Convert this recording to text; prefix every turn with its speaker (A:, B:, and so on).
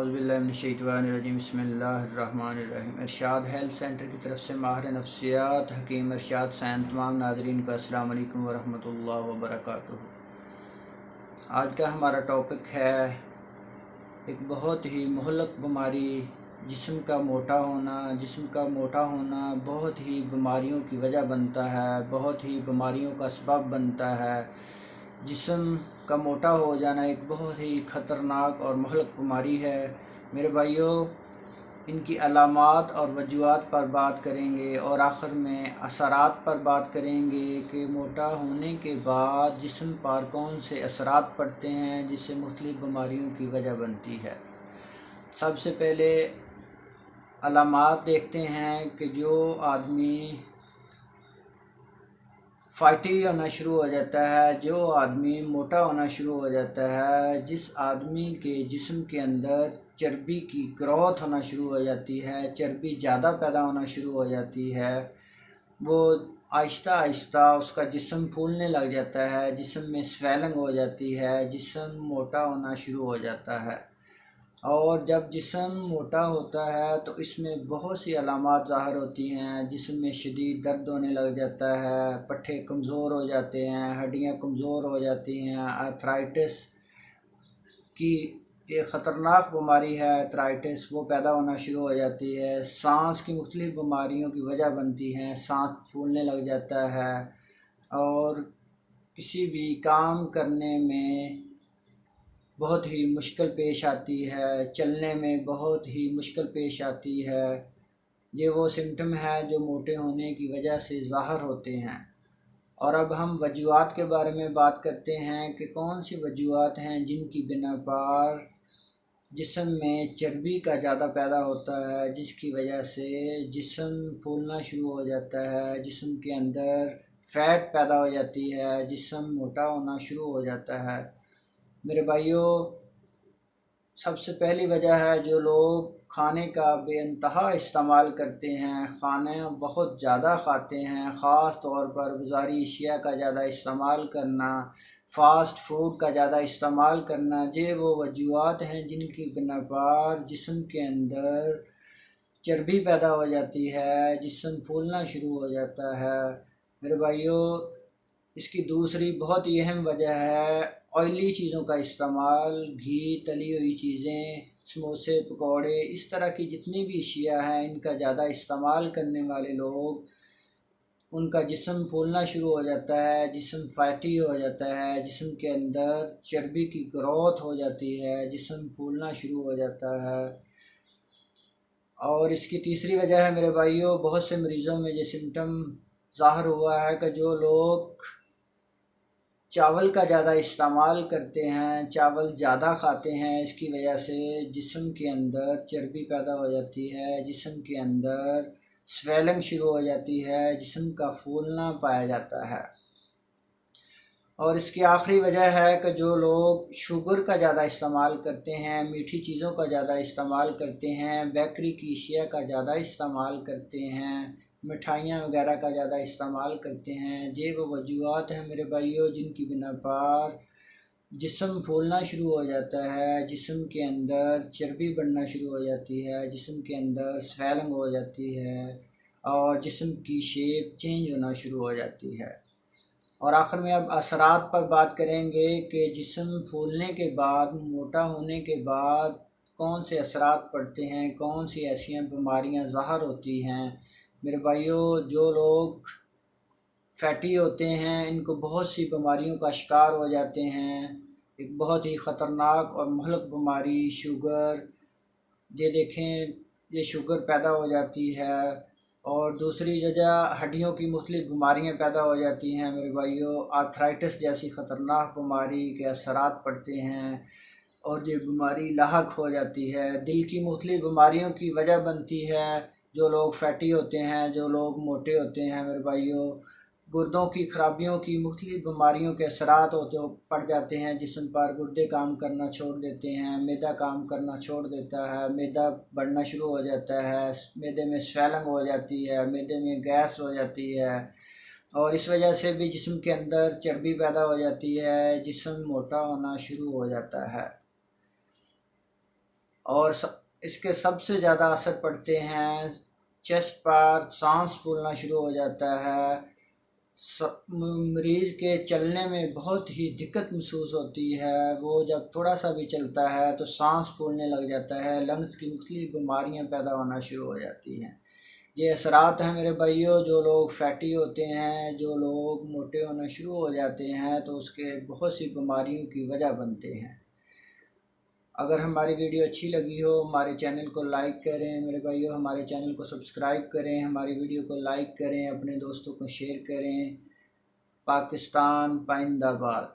A: औज़ुबिल्लाहिमिनश्शैतानिर्रजीम बिस्मिल्लाहिर्रहमानिर्रहीम। इरशाद health centre की तरफ से माहिर नफ्सियात हकीम इरशाद सैन तमाम नाज़रीन का अस्सलाम वालेकुम वरहमतुल्लाहि वबरकातुहू। आज का हमारा टॉपिक है एक बहुत ही मुहल्लक बीमारी, जिस्म का मोटा होना। जिस्म का मोटा होना बहुत ही बीमारियों की वजह बनता है, बहुत ही बीमारियों का सबब बनता है। जिस्म का मोटा हो जाना एक बहुत ही ख़तरनाक और मुहल्लिक बीमारी है। मेरे भाइयों, इनकी अलामात और वजूहात पर बात करेंगे और आखिर में असरात पर बात करेंगे कि मोटा होने के बाद जिस्म पर कौन से असरात पड़ते हैं जिससे मुख्तलिफ़ बीमारियों की वजह बनती है। सबसे पहले अलामात देखते हैं कि जो आदमी फैटी होना शुरू हो जाता है, जो आदमी मोटा होना शुरू हो जाता है, जिस आदमी के जिस्म के अंदर चर्बी की ग्रोथ होना शुरू हो जाती है, चर्बी ज़्यादा पैदा होना शुरू हो जाती है, वो आहिस्ता आहिस्ता उसका जिस्म फूलने लग जाता है, जिस्म में स्वेलिंग हो जाती है, जिस्म मोटा होना शुरू हो जाता है। और जब जिस्म मोटा होता है तो इसमें बहुत सी अलामात ज़ाहिर होती हैं। जिस्म में शदीद दर्द होने लग जाता है, पट्ठे कमज़ोर हो जाते हैं, हड्डियाँ कमज़ोर हो जाती हैं। आर्थराइटिस की एक ख़तरनाक बीमारी है, आर्थराइटिस, वो पैदा होना शुरू हो जाती है। सांस की मुख्तलिफ़ बीमारियों की वजह बनती हैं, सांस फूलने लग जाता है और किसी भी काम करने में बहुत ही मुश्किल पेश आती है, चलने में बहुत ही मुश्किल पेश आती है। ये वो सिम्टम है जो मोटे होने की वजह से ज़ाहिर होते हैं। और अब हम वजूहात के बारे में बात करते हैं कि कौन सी वजूहात हैं जिनकी बिना पर जिस्म में चर्बी का ज़्यादा पैदा होता है, जिसकी वजह से जिस्म फूलना शुरू हो जाता है, जिस्म के अंदर फ़ैट पैदा हो जाती है, जिस्म मोटा होना शुरू हो जाता है। मेरे भाइयों, सबसे पहली वजह है जो लोग खाने का बेइंतहा इस्तेमाल करते हैं, खाने बहुत ज़्यादा खाते हैं, ख़ास तौर पर बाज़ारी अशिया का ज़्यादा इस्तेमाल करना, फ़ास्ट फूड का ज़्यादा इस्तेमाल करना। ये वो वजूहात हैं जिनकी बिना पर जिस्म के अंदर चर्बी पैदा हो जाती है, जिस्म फूलना शुरू हो जाता है। मेरे भाइयों, इसकी दूसरी बहुत ही अहम वजह है ऑयली चीज़ों का इस्तेमाल। घी, तली हुई चीज़ें, समोसे, पकौड़े, इस तरह की जितनी भी अशिया हैं, इनका ज़्यादा इस्तेमाल करने वाले लोग, उनका जिस्म फूलना शुरू हो जाता है, जिस्म फैटी हो जाता है, जिस्म के अंदर चर्बी की ग्रोथ हो जाती है, जिस्म फूलना शुरू हो जाता है। और इसकी तीसरी वजह है मेरे भाइयों, बहुत से मरीज़ों में ये सिम्टम ज़ाहिर हुआ है कि जो लोग चावल का ज़्यादा इस्तेमाल करते हैं, चावल ज़्यादा खाते हैं, इसकी वजह से जिस्म के अंदर चर्बी पैदा हो जाती है, जिस्म के अंदर स्वेलिंग शुरू हो जाती है, जिस्म का फूलना पाया जाता है। और इसकी आखिरी वजह है कि जो लोग शुगर का ज़्यादा इस्तेमाल करते हैं, मीठी चीज़ों का ज़्यादा इस्तेमाल करते हैं, बेकरी की अशिया का ज़्यादा इस्तेमाल करते हैं, मिठाइयाँ वगैरह का ज़्यादा इस्तेमाल करते हैं। ये वो वजूहात हैं मेरे भाइयों जिनकी बिना पर जिस्म फूलना शुरू हो जाता है, जिस्म के अंदर चर्बी बढ़ना शुरू हो जाती है, जिस्म के अंदर स्वेलिंग हो जाती है और जिस्म की शेप चेंज होना शुरू हो जाती है। और आखिर में अब असरात पर बात करेंगे कि जिस्म फूलने के बाद, मोटा होने के बाद कौन से असरात पड़ते हैं, कौन सी ऐसी बीमारियां ज़ाहिर होती हैं। मेरे भाइयों, जो लोग फैटी होते हैं इनको बहुत सी बीमारियों का शिकार हो जाते हैं। एक बहुत ही ख़तरनाक और मुहल्लिक बीमारी शुगर, ये देखें, ये शुगर पैदा हो जाती है। और दूसरी वजह हड्डियों की मुख्तलिफ़ बीमारियाँ पैदा हो जाती हैं मेरे भाइयों। आर्थराइटिस जैसी ख़तरनाक बीमारी के असरात पड़ते हैं और ये बीमारी लाहक हो जाती है। दिल की मुख्तलिफ़ बीमारियों की वजह बनती है। जो लोग फैटी होते हैं, जो लोग मोटे होते हैं मेरे भाइयों, गुर्दों की खराबियों की मुख्तलिफ़ बीमारियों के असरात होते पड़ जाते हैं जिस्म पर। गुर्दे काम करना छोड़ देते हैं, मैदा काम करना छोड़ देता है, मैदा बढ़ना शुरू हो जाता है, मैदे में स्वेलिंग हो जाती है, मैदे में गैस हो जाती है और इस वजह से भी जिस्म के अंदर चर्बी पैदा हो जाती है, जिस्म मोटा होना शुरू हो जाता है। और इसके सबसे ज़्यादा असर पड़ते हैं चेस्ट पर, सांस फूलना शुरू हो जाता है, मरीज़ के चलने में बहुत ही दिक्कत महसूस होती है। वो जब थोड़ा सा भी चलता है तो सांस फूलने लग जाता है, लंग्स की मुख्तलिफ बीमारियां पैदा होना शुरू हो जाती हैं। ये असरात हैं मेरे भाइयों। जो लोग फैटी होते हैं, जो लोग मोटे होना शुरू हो जाते हैं, तो उसके बहुत सी बीमारियों की वजह बनते हैं। अगर हमारी वीडियो अच्छी लगी हो, हमारे चैनल को लाइक करें मेरे भाइयों, हमारे चैनल को सब्सक्राइब करें, हमारी वीडियो को लाइक करें, अपने दोस्तों को शेयर करें। पाकिस्तान पाइंदाबाद।